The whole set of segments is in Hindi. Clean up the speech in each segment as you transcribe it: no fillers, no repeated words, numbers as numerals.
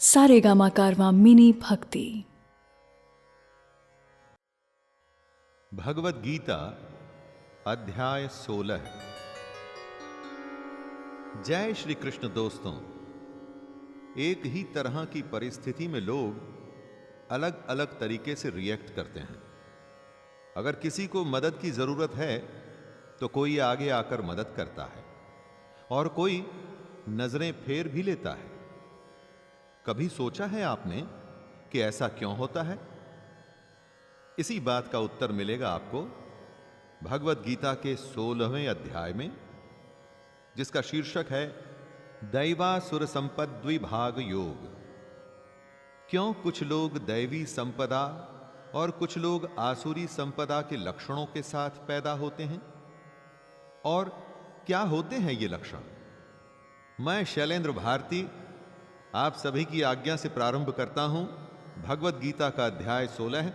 सारेगामा कारवां मिनी भक्ति। भगवत गीता अध्याय 16। जय श्री कृष्ण। दोस्तों, एक ही तरह की परिस्थिति में लोग अलग अलग तरीके से रिएक्ट करते हैं। अगर किसी को मदद की जरूरत है तो कोई आगे आकर मदद करता है और कोई नजरें फेर भी लेता है। कभी सोचा है आपने कि ऐसा क्यों होता है? इसी बात का उत्तर मिलेगा आपको भगवत गीता के 16वें अध्याय में, जिसका शीर्षक है दैवासुर संपद्विभाग योग। क्यों कुछ लोग दैवी संपदा और कुछ लोग आसुरी संपदा के लक्षणों के साथ पैदा होते हैं, और क्या होते हैं ये लक्षण? मैं शैलेंद्र भारती आप सभी की आज्ञा से प्रारंभ करता हूं भगवत गीता का अध्याय 16,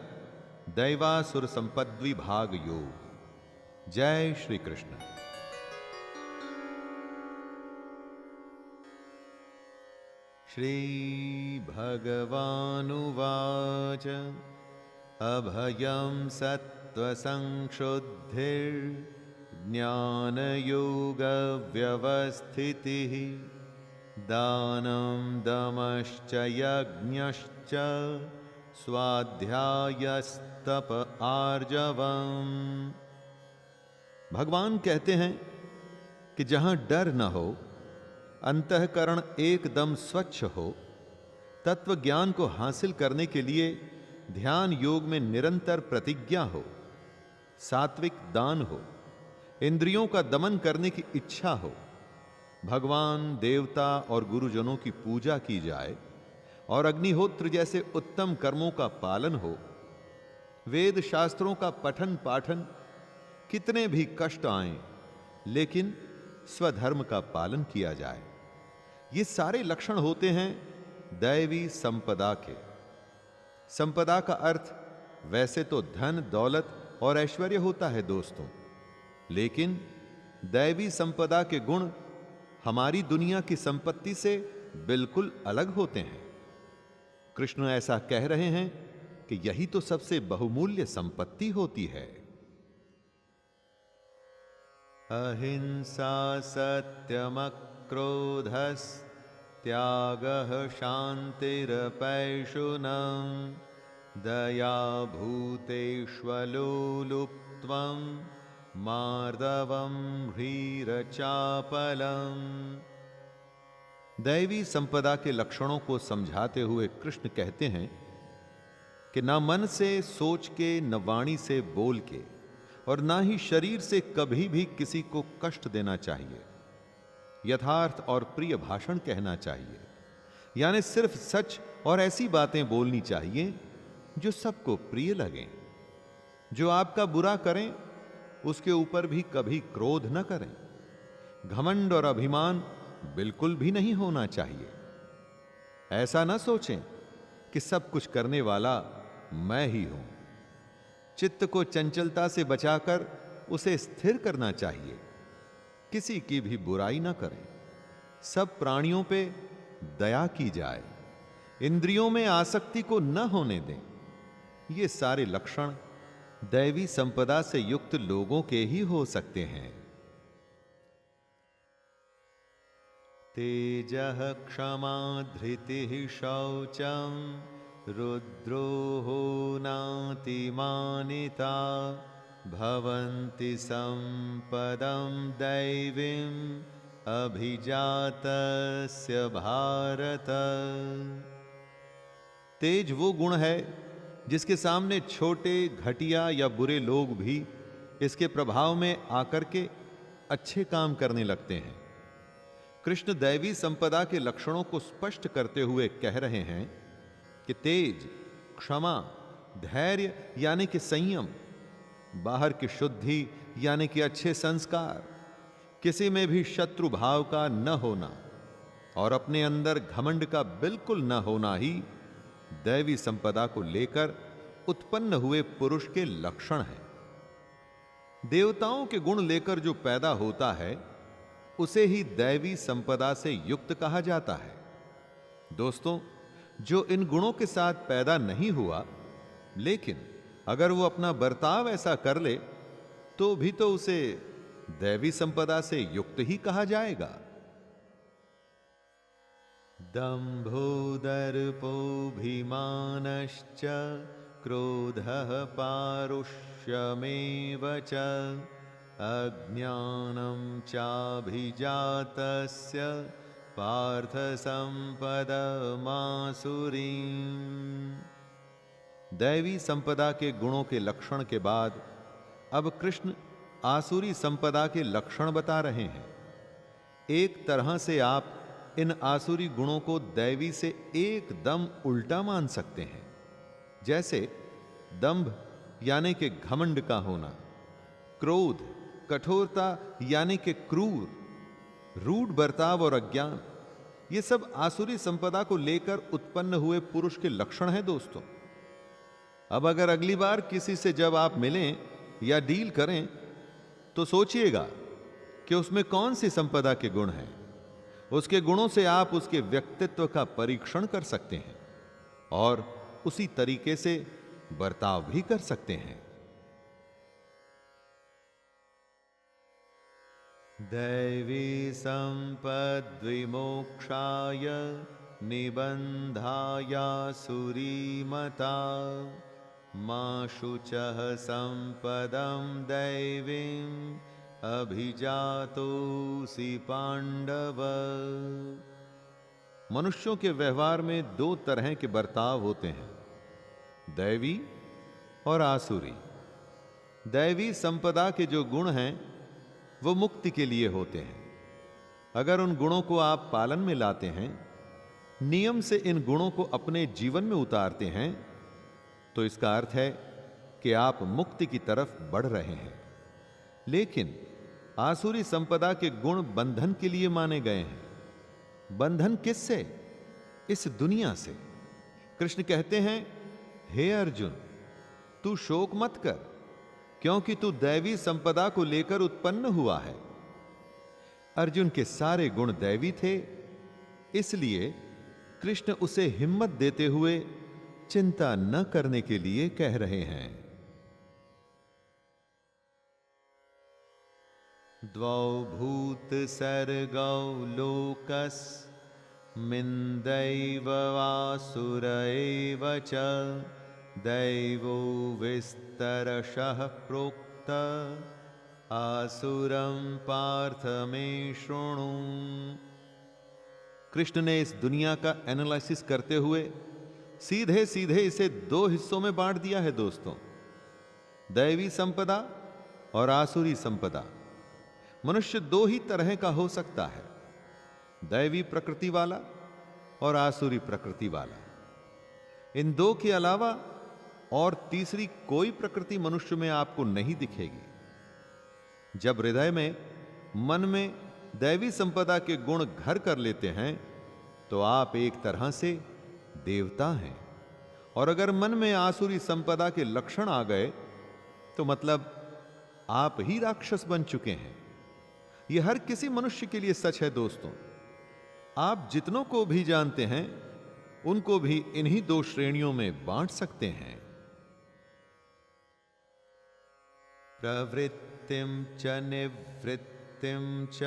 दैवासुर संपद्विभाग योग। जय श्री कृष्ण। श्री भगवानुवाच अभयं सत्त्वसंशुद्धिर्ज्ञानयोगव्यवस्थितिः दानं दमश्च यज्ञश्च स्वाध्यायस्तप आर्जवम्। भगवान कहते हैं कि जहां डर न हो, अंतःकरण एकदम स्वच्छ हो, तत्व ज्ञान को हासिल करने के लिए ध्यान योग में निरंतर प्रतिज्ञा हो, सात्विक दान हो, इंद्रियों का दमन करने की इच्छा हो, भगवान, देवता और गुरुजनों की पूजा की जाए और अग्निहोत्र जैसे उत्तम कर्मों का पालन हो, वेद शास्त्रों का पठन पाठन, कितने भी कष्ट आएं लेकिन स्वधर्म का पालन किया जाए, ये सारे लक्षण होते हैं दैवी संपदा के। संपदा का अर्थ वैसे तो धन, दौलत और ऐश्वर्य होता है दोस्तों, लेकिन दैवी संपदा के गुण हमारी दुनिया की संपत्ति से बिल्कुल अलग होते हैं। कृष्ण ऐसा कह रहे हैं कि यही तो सबसे बहुमूल्य संपत्ति होती है। अहिंसा सत्यमक्रोधस्त्यागः शान्तिरपैशुनम् दया भूतेष्वलोलुप्त्वम् मार्दवम् ह्रीरचापलम्। दैवी संपदा के लक्षणों को समझाते हुए कृष्ण कहते हैं कि ना मन से सोच के, न वाणी से बोल के, और ना ही शरीर से कभी भी किसी को कष्ट देना चाहिए। यथार्थ और प्रिय भाषण कहना चाहिए, यानी सिर्फ सच और ऐसी बातें बोलनी चाहिए जो सबको प्रिय लगें। जो आपका बुरा करें उसके ऊपर भी कभी क्रोध न करें। घमंड और अभिमान बिल्कुल भी नहीं होना चाहिए। ऐसा न सोचें कि सब कुछ करने वाला मैं ही हूं। चित्त को चंचलता से बचाकर उसे स्थिर करना चाहिए। किसी की भी बुराई न करें। सब प्राणियों पे दया की जाए। इंद्रियों में आसक्ति को न होने दें। ये सारे लक्षण दैवी संपदा से युक्त लोगों के ही हो सकते हैं। तेजः क्षमा धृतिः शौचम रुद्रोः नातिमानिता भवन्ति संपदं दैवीम् अभिजातस्य भारत। तेज वो गुण है जिसके सामने छोटे, घटिया या बुरे लोग भी इसके प्रभाव में आकर के अच्छे काम करने लगते हैं। कृष्ण दैवी संपदा के लक्षणों को स्पष्ट करते हुए कह रहे हैं कि तेज, क्षमा, धैर्य यानी कि संयम, बाहर की शुद्धि यानी कि अच्छे संस्कार, किसी में भी शत्रु भाव का न होना और अपने अंदर घमंड का बिल्कुल न होना ही दैवी संपदा को लेकर उत्पन्न हुए पुरुष के लक्षण हैं। देवताओं के गुण लेकर जो पैदा होता है उसे ही दैवी संपदा से युक्त कहा जाता है। दोस्तों, जो इन गुणों के साथ पैदा नहीं हुआ, लेकिन अगर वो अपना बर्ताव ऐसा कर ले तो भी तो उसे दैवी संपदा से युक्त ही कहा जाएगा। दंभो दर्पोऽभिमानश्च क्रोधः पारुष्यमेव च अज्ञानं चाभिजातस्य पार्थ संपदमासुरीम्। दैवी संपदा के गुणों के लक्षण के बाद अब कृष्ण आसुरी संपदा के लक्षण बता रहे हैं। एक तरह से आप इन आसुरी गुणों को दैवी से एकदम उल्टा मान सकते हैं। जैसे दंभ यानी कि घमंड का होना, क्रोध कठोरता यानी कि क्रूर, रूढ़ बर्ताव और अज्ञान, ये सब आसुरी संपदा को लेकर उत्पन्न हुए पुरुष के लक्षण हैं दोस्तों। अब अगर अगली बार किसी से जब आप मिलें या डील करें तो सोचिएगा कि उसमें कौन सी संपदा के गुण हैं। उसके गुणों से आप उसके व्यक्तित्व का परीक्षण कर सकते हैं और उसी तरीके से बर्ताव भी कर सकते हैं। दैवी संपद्विमोक्षाय निबंधायासुरीमता मा शुचः संपदं दैवीम् अभिजातोऽसि पांडव। मनुष्यों के व्यवहार में दो तरह के बर्ताव होते हैं, दैवी और आसुरी। दैवी संपदा के जो गुण हैं वो मुक्ति के लिए होते हैं। अगर उन गुणों को आप पालन में लाते हैं, नियम से इन गुणों को अपने जीवन में उतारते हैं, तो इसका अर्थ है कि आप मुक्ति की तरफ बढ़ रहे हैं। लेकिन आसुरी संपदा के गुण बंधन के लिए माने गए हैं। बंधन किससे? इस दुनिया से। कृष्ण कहते हैं, हे अर्जुन, तू शोक मत कर, क्योंकि तू दैवी संपदा को लेकर उत्पन्न हुआ है। अर्जुन के सारे गुण दैवी थे, इसलिए कृष्ण उसे हिम्मत देते हुए चिंता न करने के लिए कह रहे हैं। द्वौ भूत सर्गौ लोकस्मिन् वासुर एव च दैवो विस्तरशः प्रोक्त आसुरं पार्थ मे शृणु। कृष्ण ने इस दुनिया का एनालिसिस करते हुए सीधे सीधे इसे दो हिस्सों में बांट दिया है दोस्तों, दैवी संपदा और आसुरी संपदा। मनुष्य दो ही तरह का हो सकता है, दैवी प्रकृति वाला और आसुरी प्रकृति वाला। इन दो के अलावा और तीसरी कोई प्रकृति मनुष्य में आपको नहीं दिखेगी। जब हृदय में, मन में दैवी संपदा के गुण घर कर लेते हैं तो आप एक तरह से देवता हैं, और अगर मन में आसुरी संपदा के लक्षण आ गए तो मतलब आप ही राक्षस बन चुके हैं। यह हर किसी मनुष्य के लिए सच है दोस्तों। आप जितनों को भी जानते हैं उनको भी इन्हीं दो श्रेणियों में बांट सकते हैं। प्रवृत्तिं च निवृत्तिं च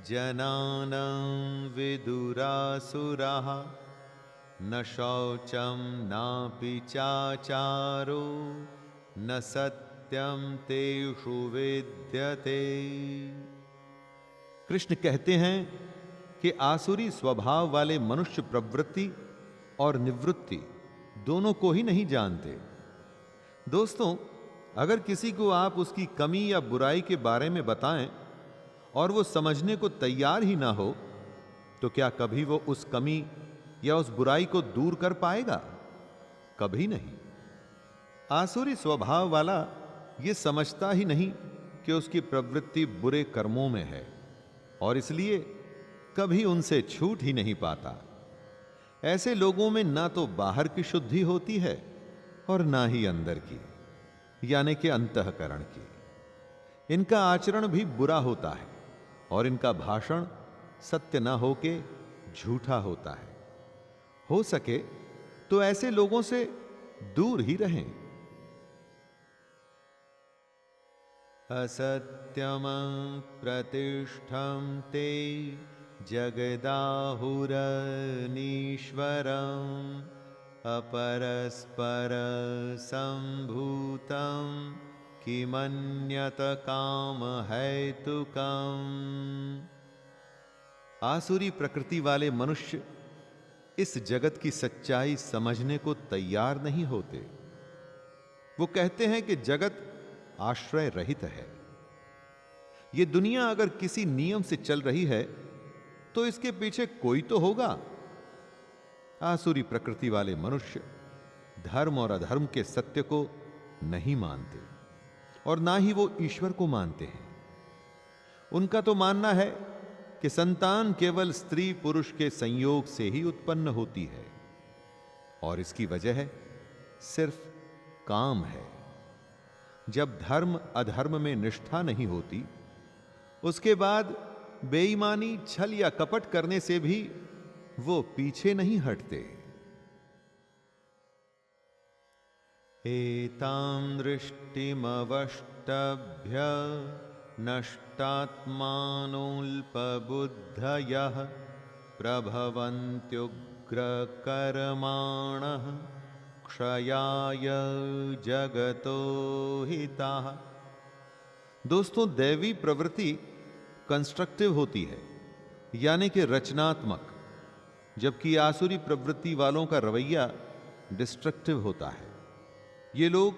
जनानां विदुरासुराः न शौचं नापि चाचारो न सत्यं तेषु विद्यते। कृष्ण कहते हैं कि आसुरी स्वभाव वाले मनुष्य प्रवृत्ति और निवृत्ति दोनों को ही नहीं जानते। दोस्तों, अगर किसी को आप उसकी कमी या बुराई के बारे में बताएं और वो समझने को तैयार ही ना हो, तो क्या कभी वो उस कमी या उस बुराई को दूर कर पाएगा? कभी नहीं। आसुरी स्वभाव वाला ये समझता ही नहीं कि उसकी प्रवृत्ति बुरे कर्मों में है, और इसलिए कभी उनसे छूट ही नहीं पाता। ऐसे लोगों में ना तो बाहर की शुद्धि होती है और ना ही अंदर की, यानी कि अंतःकरण की। इनका आचरण भी बुरा होता है और इनका भाषण सत्य न होके झूठा होता है। हो सके तो ऐसे लोगों से दूर ही रहें। असत्यम प्रतिष्ठम ते जगदाहुरनीश्वरम् अपरस्पर संभूतं किमन्यत काम हेतुकम्। आसुरी प्रकृति वाले मनुष्य इस जगत की सच्चाई समझने को तैयार नहीं होते। वो कहते हैं कि जगत आश्रय रहित है। ये दुनिया अगर किसी नियम से चल रही है तो इसके पीछे कोई तो होगा। आसुरी प्रकृति वाले मनुष्य धर्म और अधर्म के सत्य को नहीं मानते और ना ही वो ईश्वर को मानते हैं। उनका तो मानना है कि संतान केवल स्त्री पुरुष के संयोग से ही उत्पन्न होती है और इसकी वजह सिर्फ काम है। जब धर्म अधर्म में निष्ठा नहीं होती, उसके बाद बेईमानी, छल या कपट करने से भी वो पीछे नहीं हटते। एतां दृष्टिमवष्टभ्य नष्टात्मानोऽल्पबुद्धयः प्रभवन्त्युग्रकर्माणः क्षयाय जगतो हिताः। दोस्तों, दैवी प्रवृत्ति कंस्ट्रक्टिव होती है, यानी कि रचनात्मक, जबकि आसुरी प्रवृत्ति वालों का रवैया डिस्ट्रक्टिव होता है। ये लोग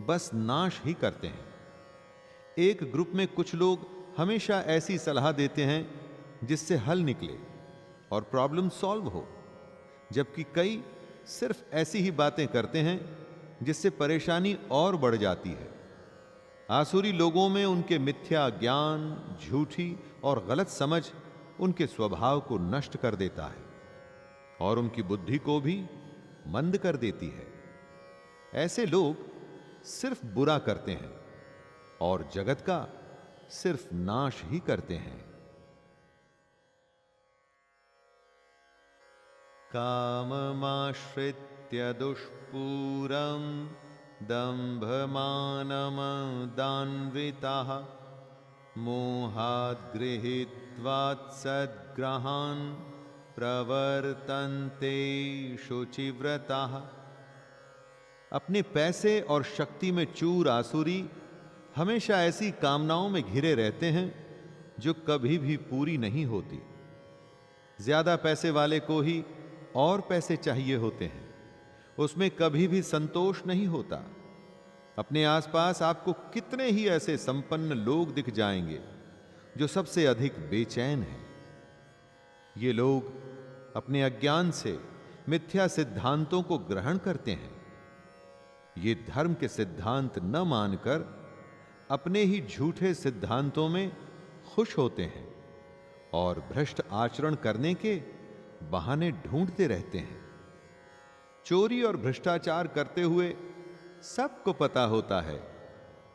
बस नाश ही करते हैं। एक ग्रुप में कुछ लोग हमेशा ऐसी सलाह देते हैं जिससे हल निकले और प्रॉब्लम सॉल्व हो, जबकि कई सिर्फ ऐसी ही बातें करते हैं जिससे परेशानी और बढ़ जाती है। आसुरी लोगों में उनके मिथ्या ज्ञान, झूठी और गलत समझ उनके स्वभाव को नष्ट कर देता है और उनकी बुद्धि को भी मंद कर देती है। ऐसे लोग सिर्फ बुरा करते हैं और जगत का सिर्फ नाश ही करते हैं। काममाश्रित्य दुष्पूरं दम्भमानमदान्विताः मोहाद् गृहीत्वात् सद्ग्रहान् प्रवर्तन्ते शुचिव्रताः। अपने पैसे और शक्ति में चूर आसुरी हमेशा ऐसी कामनाओं में घिरे रहते हैं जो कभी भी पूरी नहीं होती। ज्यादा पैसे वाले को ही और पैसे चाहिए होते हैं, उसमें कभी भी संतोष नहीं होता। अपने आसपास आपको कितने ही ऐसे संपन्न लोग दिख जाएंगे जो सबसे अधिक बेचैन हैं। ये लोग अपने अज्ञान से मिथ्या सिद्धांतों को ग्रहण करते हैं। ये धर्म के सिद्धांत न मानकर अपने ही झूठे सिद्धांतों में खुश होते हैं और भ्रष्ट आचरण करने के बहाने ढूंढते रहते हैं। चोरी और भ्रष्टाचार करते हुए सबको पता होता है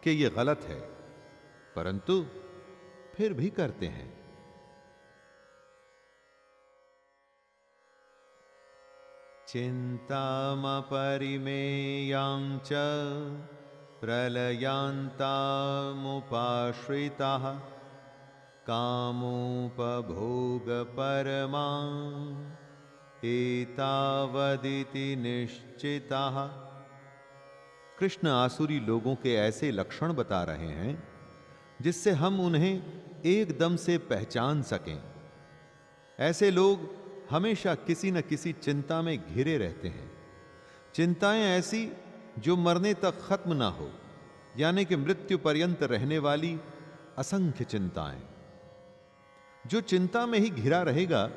कि यह गलत है, परंतु फिर भी करते हैं। चिंतामपरिमेयां च प्रलयान्तामुपाश्रिताः कामोपभोगपरमा एतावदिति निश्चिताः। कृष्ण आसुरी लोगों के ऐसे लक्षण बता रहे हैं जिससे हम उन्हें एकदम से पहचान सकें। ऐसे लोग हमेशा किसी न किसी चिंता में घिरे रहते हैं। चिंताएं ऐसी जो मरने तक खत्म ना हो, यानी कि मृत्यु पर्यंत रहने वाली असंख्य चिंताएं। जो चिंता में ही घिरा रहेगा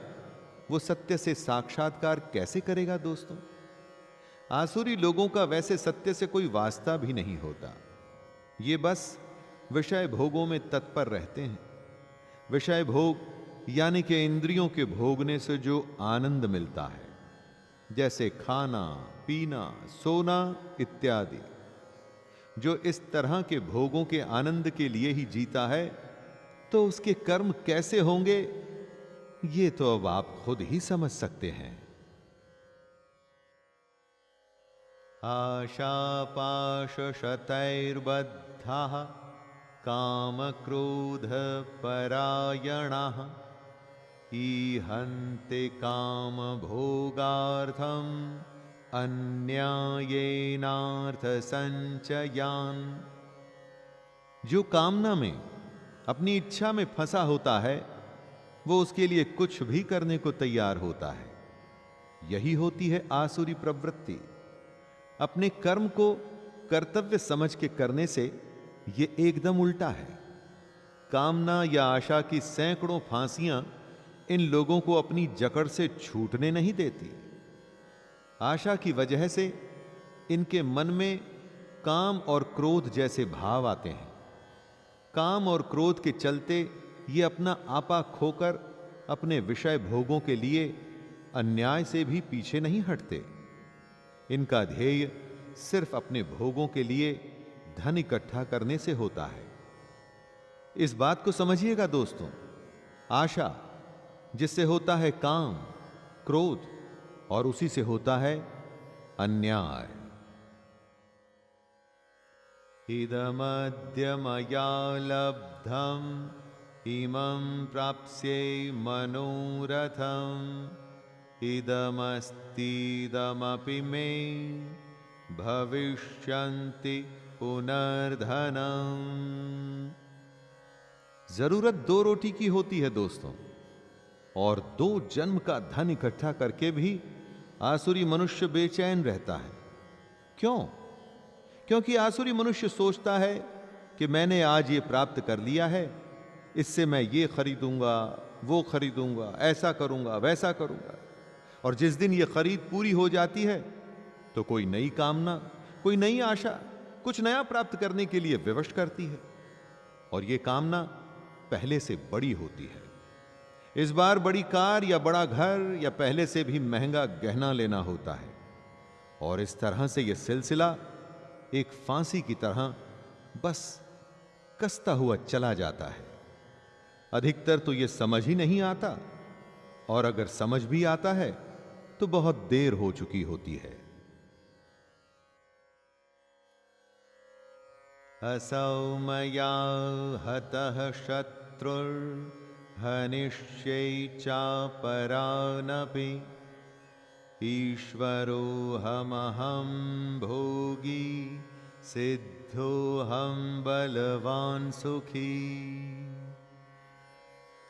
वो सत्य से साक्षात्कार कैसे करेगा दोस्तों? आसुरी लोगों का वैसे सत्य से कोई वास्ता भी नहीं होता। ये बस विषय भोगों में तत्पर रहते हैं। विषय भोग यानी कि इंद्रियों के भोगने से जो आनंद मिलता है, जैसे खाना, पीना, सोना इत्यादि, जो इस तरह के भोगों के आनंद के लिए ही जीता है, तो उसके कर्म कैसे होंगे ये तो अब आप खुद ही समझ सकते हैं। आशापाशशतैर्बद्धाः कामक्रोधपरायणाः ईहन्ते कामभोगार्थम् अन्यायेनार्थसंचयान्। जो कामना में, अपनी इच्छा में फंसा होता है, वो उसके लिए कुछ भी करने को तैयार होता है। यही होती है आसुरी प्रवृत्ति। अपने कर्म को कर्तव्य समझ के करने से ये एकदम उल्टा है। कामना या आशा की सैकड़ों फांसियां इन लोगों को अपनी जकड़ से छूटने नहीं देती। आशा की वजह से इनके मन में काम और क्रोध जैसे भाव आते हैं। काम और क्रोध के चलते ये अपना आपा खोकर अपने विषय भोगों के लिए अन्याय से भी पीछे नहीं हटते। इनका ध्येय सिर्फ अपने भोगों के लिए धन इकट्ठा करने से होता है। इस बात को समझिएगा दोस्तों। आशा, जिससे होता है काम, क्रोध, और उसी से होता है अन्याय। इदमद्य मया लब्धम् इमं प्राप्स्ये मनोरथम् इदमस्तीदमपि मे भविष्यन्ति पुनर्धनम्। जरूरत 2 रोटी की होती है दोस्तों, और 2 जन्म का धन इकट्ठा करके भी आसुरी मनुष्य बेचैन रहता है। क्यों? क्योंकि आसुरी मनुष्य सोचता है कि मैंने आज ये प्राप्त कर लिया है, इससे मैं ये खरीदूंगा, वो खरीदूंगा, ऐसा करूंगा, वैसा करूंगा। और जिस दिन ये खरीद पूरी हो जाती है तो कोई नई कामना, कोई नई आशा, कुछ नया प्राप्त करने के लिए विवश करती है, और ये कामना पहले से बड़ी होती है। इस बार बड़ी कार या बड़ा घर या पहले से भी महंगा गहना लेना होता है, और इस तरह से यह सिलसिला एक फांसी की तरह बस कसता हुआ चला जाता है। अधिकतर तो यह समझ ही नहीं आता, और अगर समझ भी आता है तो बहुत देर हो चुकी होती है। असौ मया हतः शत्रुर्हनिष्ये चापरानपि ईश्वरोऽहमहं भोगी सिद्धोऽहं बलवान सुखी।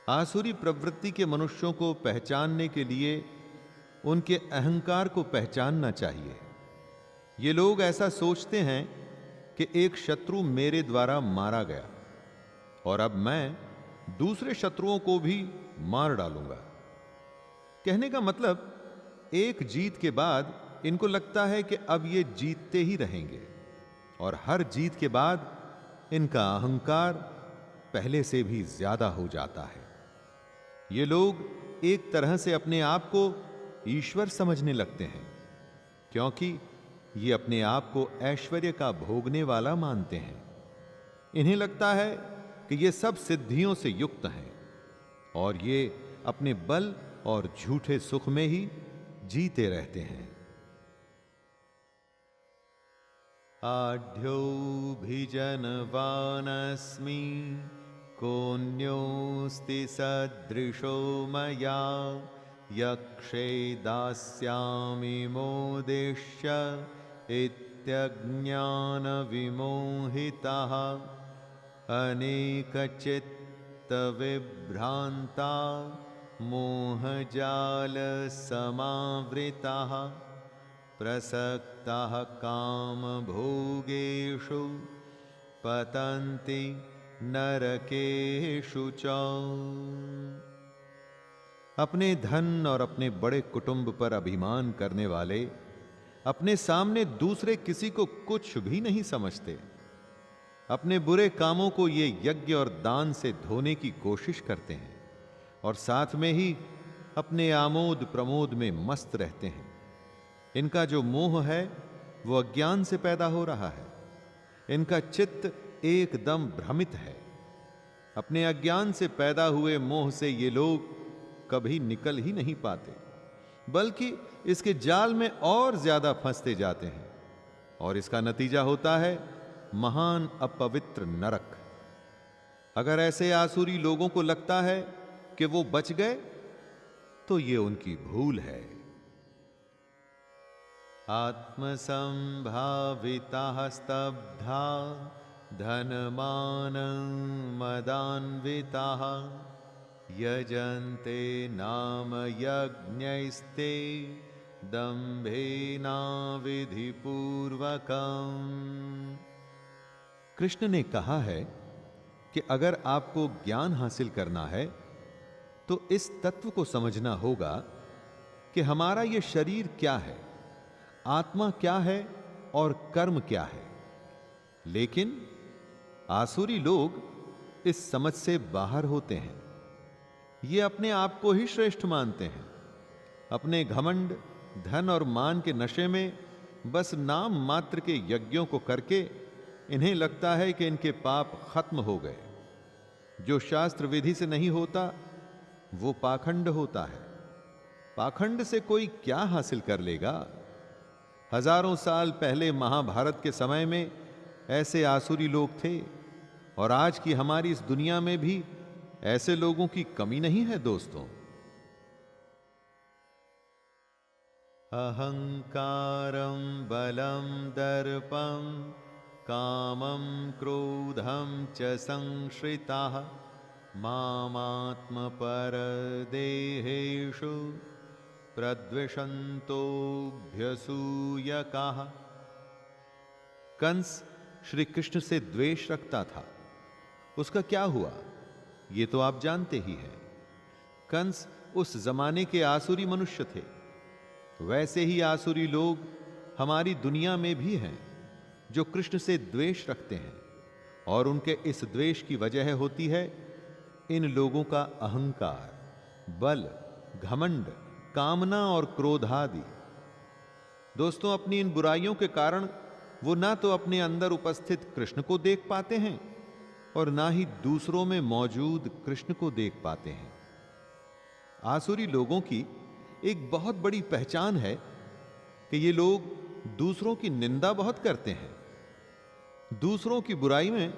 आसुरी प्रवृत्ति के मनुष्यों को पहचानने के लिए उनके अहंकार को पहचानना चाहिए। ये लोग ऐसा सोचते हैं कि एक शत्रु मेरे द्वारा मारा गया और अब मैं दूसरे शत्रुओं को भी मार डालूंगा। कहने का मतलब, एक जीत के बाद इनको लगता है कि अब ये जीतते ही रहेंगे, और हर जीत के बाद इनका अहंकार पहले से भी ज्यादा हो जाता है। ये लोग एक तरह से अपने आप को ईश्वर समझने लगते हैं, क्योंकि ये अपने आप को ऐश्वर्य का भोगने वाला मानते हैं। इन्हें लगता है कि ये सब सिद्धियों से युक्त हैं, और ये अपने बल और झूठे सुख में ही जीते रहते हैं। आढ्योऽभिजनवानस्मि कोऽन्योऽस्ति सदृशो मया यक्षे दास्यामि मोदिष्य इत्यज्ञानविमोहिताः अनेकचित्तविभ्रान्ता मोहजालसमावृताः प्रसक्ताः कामभोगेषु पतन्ति नरकेषु च। अपने धन और अपने बड़े कुटुंब पर अभिमान करने वाले अपने सामने दूसरे किसी को कुछ भी नहीं समझते। अपने बुरे कामों को ये यज्ञ और दान से धोने की कोशिश करते हैं, और साथ में ही अपने आमोद प्रमोद में मस्त रहते हैं। इनका जो मोह है वो अज्ञान से पैदा हो रहा है। इनका चित्त एकदम भ्रमित है। अपने अज्ञान से पैदा हुए मोह से ये लोग कभी निकल ही नहीं पाते, बल्कि इसके जाल में और ज्यादा फंसते जाते हैं। और इसका नतीजा होता है महान अपवित्र नरक। अगर ऐसे आसुरी लोगों को लगता है कि वो बच गए तो ये उनकी भूल है। आत्मसंभाविता स्तब्धा धनमान मदान्विता यजन्ते नाम यज्ञैस्ते दंभेना विधिपूर्वकम्। कृष्ण ने कहा है कि अगर आपको ज्ञान हासिल करना है तो इस तत्व को समझना होगा कि हमारा यह शरीर क्या है, आत्मा क्या है और कर्म क्या है। लेकिन आसुरी लोग इस समझ से बाहर होते हैं। ये अपने आप को ही श्रेष्ठ मानते हैं। अपने घमंड, धन और मान के नशे में बस नाम मात्र के यज्ञों को करके इन्हें लगता है कि इनके पाप खत्म हो गए। जो शास्त्र विधि से नहीं होता वो पाखंड होता है। पाखंड से कोई क्या हासिल कर लेगा। हजारों साल पहले महाभारत के समय में ऐसे आसुरी लोग थे और आज की हमारी इस दुनिया में भी ऐसे लोगों की कमी नहीं है दोस्तों। अहंकारं बलं दर्पं कामं क्रोधं च संश्रिताः मामात्मपरदेहेषु प्रद्विषन्तोऽभ्यसूयकाः। कंस श्री कृष्ण से द्वेष रखता था। उसका क्या हुआ ये तो आप जानते ही हैं। कंस उस जमाने के आसुरी मनुष्य थे। वैसे ही आसुरी लोग हमारी दुनिया में भी हैं जो कृष्ण से द्वेष रखते हैं, और उनके इस द्वेष की वजह होती है इन लोगों का अहंकार, बल, घमंड, कामना और क्रोध आदि। दोस्तों, अपनी इन बुराइयों के कारण वो ना तो अपने अंदर उपस्थित कृष्ण को देख पाते हैं और ना ही दूसरों में मौजूद कृष्ण को देख पाते हैं। आसुरी लोगों की एक बहुत बड़ी पहचान है कि ये लोग दूसरों की निंदा बहुत करते हैं। दूसरों की बुराई में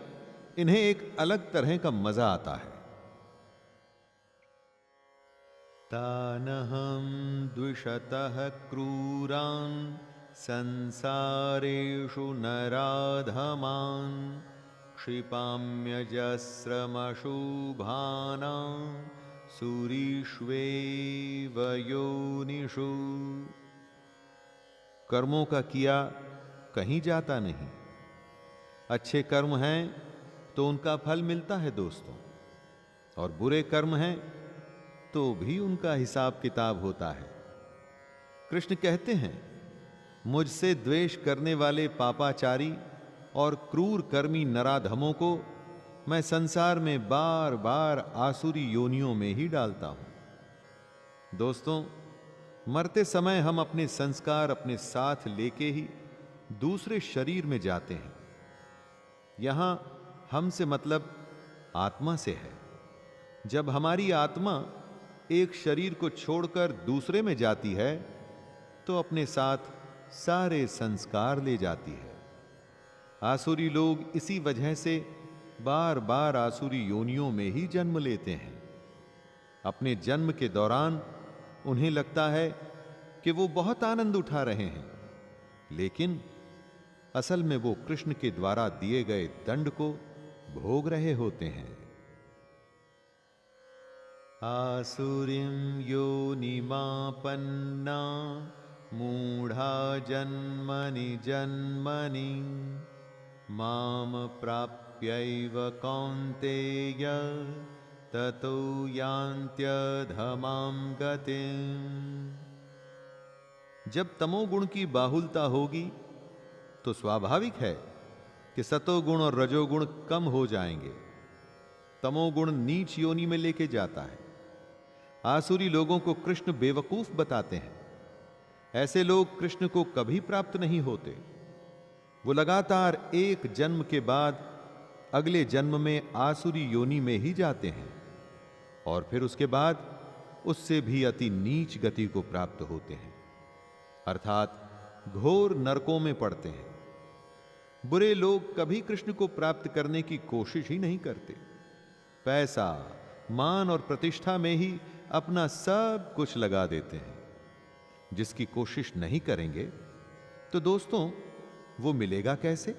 इन्हें एक अलग तरह का मजा आता है। तानहं द्विषतः क्रूरान् संसारेषु नराधमान् क्षिपाम्यजस्रमशुभानां सूरीष्वेव योनिषु। कर्मों का किया कहीं जाता नहीं। अच्छे कर्म हैं तो उनका फल मिलता है दोस्तों, और बुरे कर्म हैं तो भी उनका हिसाब किताब होता है। कृष्ण कहते हैं, मुझसे द्वेष करने वाले पापाचारी और क्रूर कर्मी नराधमों को मैं संसार में बार बार आसुरी योनियों में ही डालता हूं। दोस्तों, मरते समय हम अपने संस्कार अपने साथ लेके ही दूसरे शरीर में जाते हैं। यहां हम से मतलब आत्मा से है। जब हमारी आत्मा एक शरीर को छोड़कर दूसरे में जाती है तो अपने साथ सारे संस्कार ले जाती है। आसुरी लोग इसी वजह से बार बार आसुरी योनियों में ही जन्म लेते हैं। अपने जन्म के दौरान उन्हें लगता है कि वो बहुत आनंद उठा रहे हैं, लेकिन असल में वो कृष्ण के द्वारा दिए गए दंड को भोग रहे होते हैं। आसुरीं योनिमापन्ना मूढ़ा जन्मनि जन्मनि माम प्राप्यैव कौन्तेय ततो यान्त्यधमां गतिम्। जब तमोगुण की बाहुलता होगी तो स्वाभाविक है कि सतोगुण और रजोगुण कम हो जाएंगे। तमोगुण नीच योनि में लेके जाता है। आसुरी लोगों को कृष्ण बेवकूफ बताते हैं। ऐसे लोग कृष्ण को कभी प्राप्त नहीं होते। वो लगातार एक जन्म के बाद अगले जन्म में आसुरी योनि में ही जाते हैं और फिर उसके बाद उससे भी अति नीच गति को प्राप्त होते हैं, अर्थात घोर नरकों में पड़ते हैं। बुरे लोग कभी कृष्ण को प्राप्त करने की कोशिश ही नहीं करते। पैसा, मान और प्रतिष्ठा में ही अपना सब कुछ लगा देते हैं। जिसकी कोशिश नहीं करेंगे तो दोस्तों वो मिलेगा कैसे?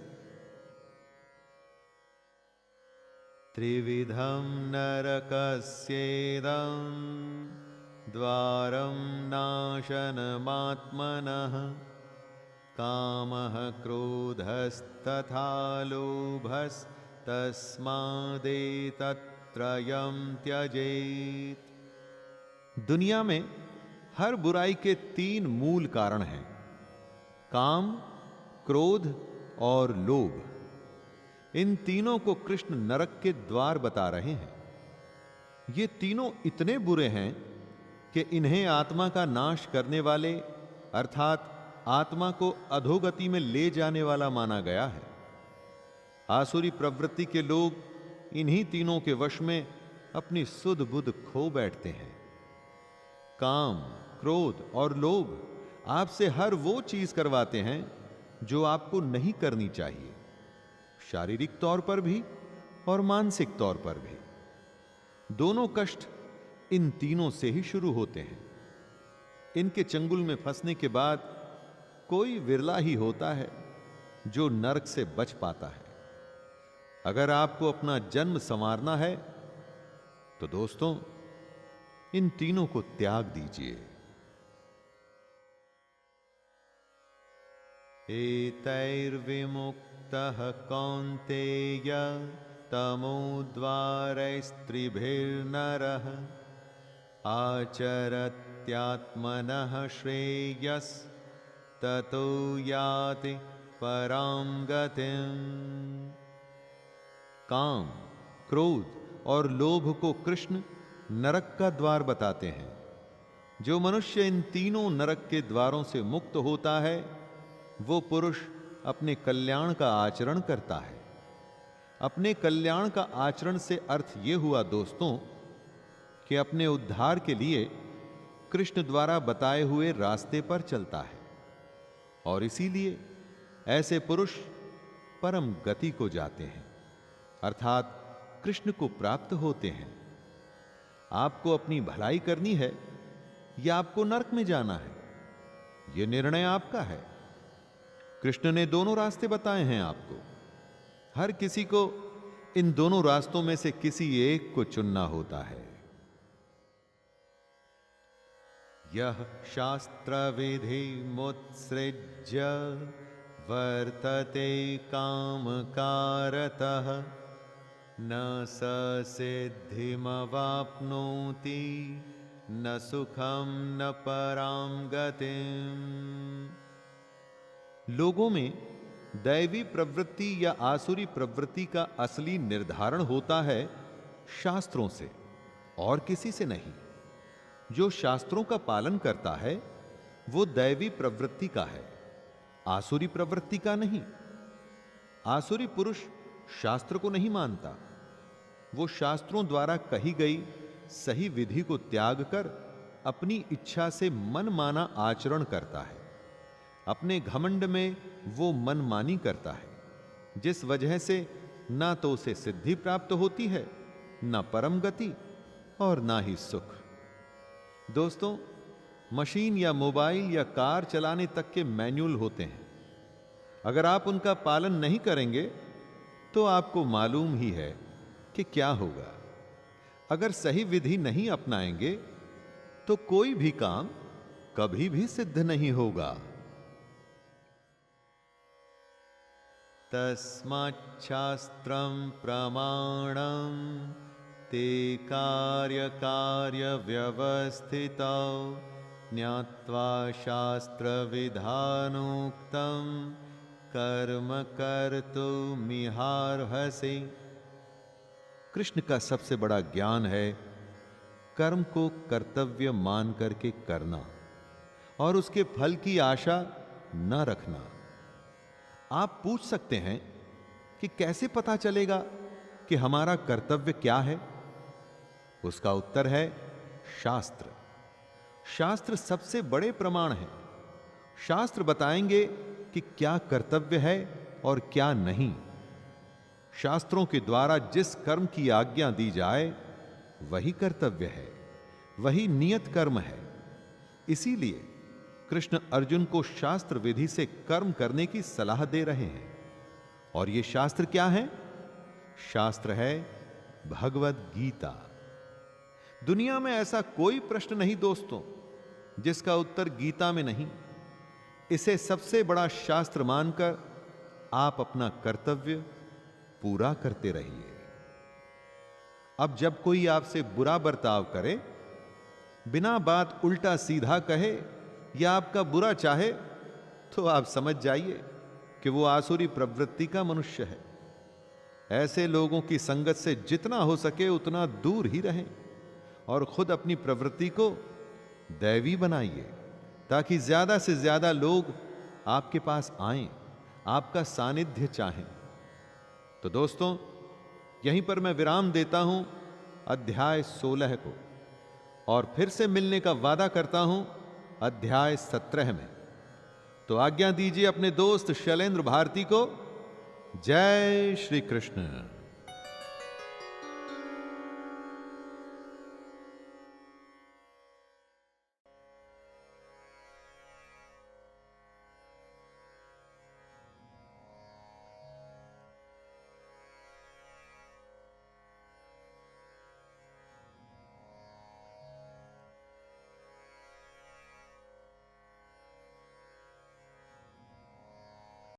त्रिविधम नरकस्येदं द्वारं नाशनमात्मनः कामः क्रोधस्तथा लोभस्तस्मादेतत्त्रयं त्यजेत्। दुनिया में हर बुराई के 3 मूल कारण हैं, काम, क्रोध और लोभ। इन तीनों को कृष्ण नरक के द्वार बता रहे हैं। ये तीनों इतने बुरे हैं कि इन्हें आत्मा का नाश करने वाले अर्थात आत्मा को अधोगति में ले जाने वाला माना गया है। आसुरी प्रवृत्ति के लोग इन्हीं तीनों के वश में अपनी सुध बुध खो बैठते हैं। काम, क्रोध और लोभ आपसे हर वो चीज करवाते हैं जो आपको नहीं करनी चाहिए, शारीरिक तौर पर भी और मानसिक तौर पर भी। दोनों कष्ट इन तीनों से ही शुरू होते हैं। इनके चंगुल में फंसने के बाद कोई विरला ही होता है जो नरक से बच पाता है। अगर आपको अपना जन्म संवारना है तो दोस्तों इन तीनों को त्याग दीजिए। एतैर्विमुक्तः कौन्तेय तमोद्वारैस्त्रिभिर्नरः आचरत्यात्मनः श्रेयस्ततो याति परां गतिम्। काम, क्रोध और लोभ को कृष्ण नरक का द्वार बताते हैं। जो मनुष्य इन तीनों नरक के द्वारों से मुक्त होता है वो पुरुष अपने कल्याण का आचरण करता है। अपने कल्याण का आचरण से अर्थ ये हुआ दोस्तों कि अपने उद्धार के लिए कृष्ण द्वारा बताए हुए रास्ते पर चलता है और इसीलिए ऐसे पुरुष परम गति को जाते हैं अर्थात कृष्ण को प्राप्त होते हैं। आपको अपनी भलाई करनी है या आपको नरक में जाना है, यह निर्णय आपका है। कृष्ण ने दोनों रास्ते बताए हैं आपको। हर किसी को इन दोनों रास्तों में से किसी एक को चुनना होता है। यह शास्त्र विधि मुत्सृज्य वर्तते काम कारतः न स सिद्धिमवाप्नोति न सुखम न परां गतिम्। लोगों में दैवी प्रवृत्ति या आसुरी प्रवृत्ति का असली निर्धारण होता है शास्त्रों से और किसी से नहीं। जो शास्त्रों का पालन करता है वो दैवी प्रवृत्ति का है, आसुरी प्रवृत्ति का नहीं। आसुरी पुरुष शास्त्र को नहीं मानता, वो शास्त्रों द्वारा कही गई सही विधि को त्याग कर अपनी इच्छा से मनमाना आचरण करता है। अपने घमंड में वो मनमानी करता है, जिस वजह से ना तो उसे सिद्धि प्राप्त होती है, ना परम गति और ना ही सुख। दोस्तों, मशीन या मोबाइल या कार चलाने तक के मैनुअल होते हैं। अगर आप उनका पालन नहीं करेंगे तो आपको मालूम ही है कि क्या होगा। अगर सही विधि नहीं अपनाएंगे तो कोई भी काम कभी भी सिद्ध नहीं होगा। तस्माच्छास्त्रं प्रमाणं ते कार्य व्यवस्थितौ ज्ञात्वा शास्त्रविधानोक्तं कर्म कर्तुमिहार्हसि। कृष्ण का सबसे बड़ा ज्ञान है कर्म को कर्तव्य मान करके करना और उसके फल की आशा न रखना। आप पूछ सकते हैं कि कैसे पता चलेगा कि हमारा कर्तव्य क्या है? उसका उत्तर है शास्त्र। शास्त्र सबसे बड़े प्रमाण हैं। शास्त्र बताएंगे कि क्या कर्तव्य है और क्या नहीं। शास्त्रों के द्वारा जिस कर्म की आज्ञा दी जाए वही कर्तव्य है, वही नियत कर्म है। इसीलिए कृष्ण अर्जुन को शास्त्र विधि से कर्म करने की सलाह दे रहे हैं। और ये शास्त्र क्या है? शास्त्र है भगवद गीता। दुनिया में ऐसा कोई प्रश्न नहीं दोस्तों जिसका उत्तर गीता में नहीं। इसे सबसे बड़ा शास्त्र मानकर आप अपना कर्तव्य पूरा करते रहिए। अब जब कोई आपसे बुरा बर्ताव करे, बिना बात उल्टा सीधा कहे या आपका बुरा चाहे, तो आप समझ जाइए कि वो आसुरी प्रवृत्ति का मनुष्य है। ऐसे लोगों की संगत से जितना हो सके उतना दूर ही रहें और खुद अपनी प्रवृत्ति को दैवी बनाइए, ताकि ज्यादा से ज्यादा लोग आपके पास आएं, आपका सानिध्य चाहें। तो दोस्तों, यहीं पर मैं विराम देता हूं अध्याय 16 को, और फिर से मिलने का वादा करता हूं अध्याय 17 में। तो आज्ञा दीजिए अपने दोस्त शैलेंद्र भारती को। जय श्री कृष्ण।